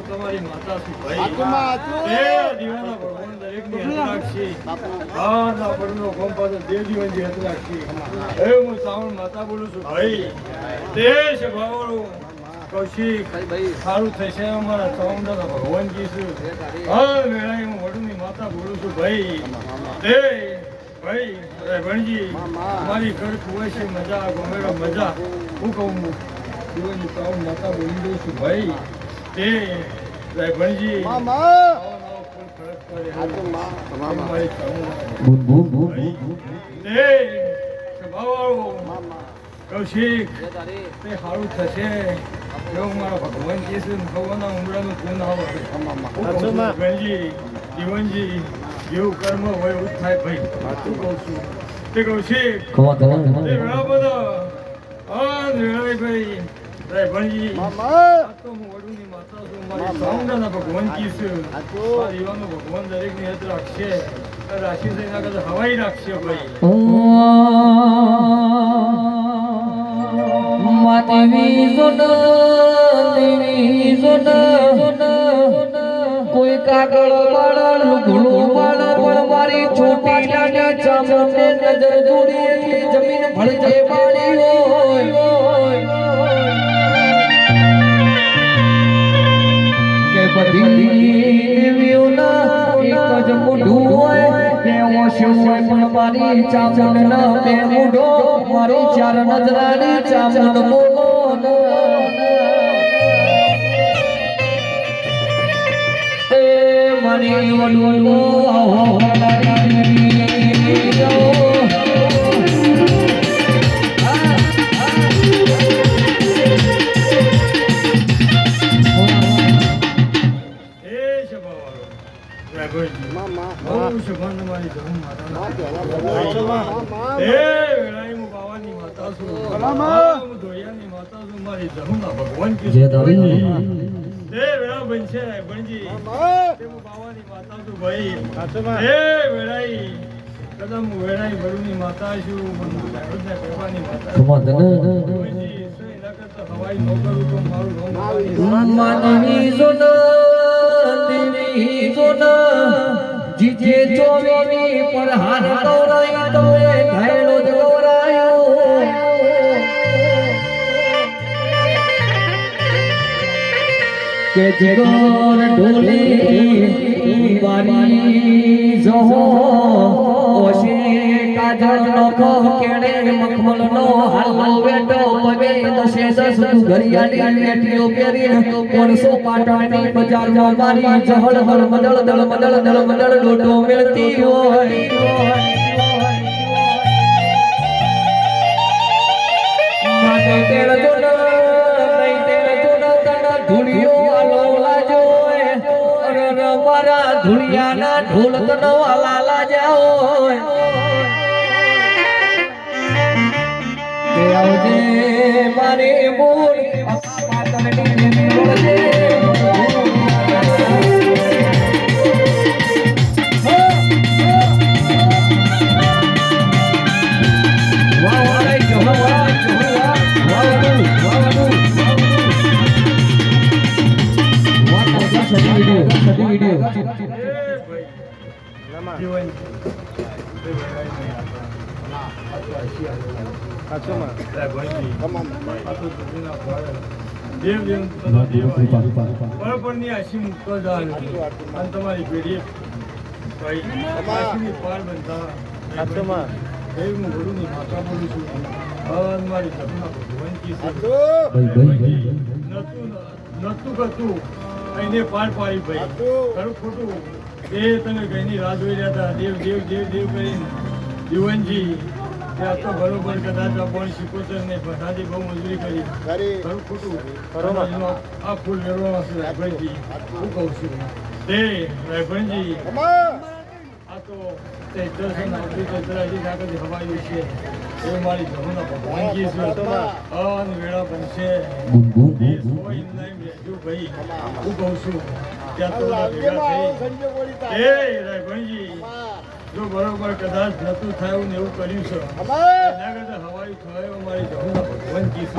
તમારી માતા છું ભાઈ દીવાના ભગવાન દરેક ની હાથ રાખશે બારના પડનો ગોમપાદ દેવ જીવનજી હાથ રાખશે એ હું શ્રાવણ માતા બોલું છું ભાઈ દેશ ભાવળું કૌશિક સારું થશે અમારા ચામુંડાના ભગવાનજી છું હા વેળાએ હું વડુની માતા બોલું છું ભાઈ દે ભાઈ ભણજી મારી ઘર કુવાય છે મજા ગમેડો મજા હું કહું જીવનની શ્રાવણ માતા બોલી દઉં છું ભાઈ તે ભણજી કૌશિક તે સારું થશે એવું મારા ભગવાન કે છે ભગવાનના ઉમરાનું પૂન આવે ભણજી જીવનજી જેવું કર્મ હોય એવું થાય ભાઈ શું કહું છું તે કૌશિક ઘણા બધા હા ભાઈ ભણજી તો હું વડુની માતા છું મારી ચામુંડાના ભગવાન કી છું દીવાનો ભગવાન દરેક ની હાથ રાખશે રાશિ થઈને આગળ હવાઈ રાખશે ભાઈ કોઈ કાગળ બાળ ઘણું બાળ પણ મારી છોટી લાડી ચામુંડે નજર જોડી એટલી જમીન ભળજે બાળી હોય કે બધી દેવીઓના એક જ મોઢું હોય એવો શિવ હોય પણ મારી ચામુંડના બે મોઢો મારી ચાર નજરાની ચામુંડ બોલો મારી વડુલો ભગવાન કી બનશે ભણજી બાવાની માતા છું ભાઈ વેળાઈ કદમ વેળાઈ બરુની માતા છું કરવાની માતા હવાઈ નો કરું તો મારું માનવી જોન દેવી જોન જીજે ચોવીની પર હાથ ગૌરાય તો ઘાયલો જ ગૌરાયો કે જીગર ઢોલી બારી જહો ઓશે કાજળ નો કો કેડે મખમલ નો હાલો બેટો પગે દસે દસ ઘરિયાળી બેટીઓ પેરી કોણસો પાટણની બજાર માં મારી જહળ હળ મદળ દળ ડોટો મેલતી હોય માને તેલ જોડ નહીં તેલ જોડ તન ધૂળિયો મારા ધુળિયાના ઢોલ તનો લાલા જાઓ કે આવજે મારે બોલ પાતળની બોલજે તમારી પેઢી પાર બનતા ગુરુની માતા બોલું છું મારી ઘરના ભગવાન કી નતું કરતું એને પાર પાડી ભાઈ ખરું ખોટું એ તમે કઈની રાહ જોઈ રહ્યા હતા દેવ દેવ દેવ દેવ કરીને જીવનજી ત્યાં તો બરોબર કદાચ આપણ શીખોતર ને બધાથી બહુ મજૂરી કરી ખરું ખોટું આ ફૂલ મેળવવાનો છે રાયભણજી હું કહું છું તે રાયભણજી આ તો તે દર્શન આવતી તો તરાજી આગળ હવાયું છે એ મારી જમુના ભગવાનજી છે અન વેળા બનશે એ સોઈ નહીં રહેજો ભાઈ હું કહું છું ત્યાં તો ભેગા થઈ એ રાયભણજી જો બરોબર કદાચ નતું થયું ને એવું કર્યું છે એના કરતા હવાયું થયો મારી જમુના ભગવાનજી છે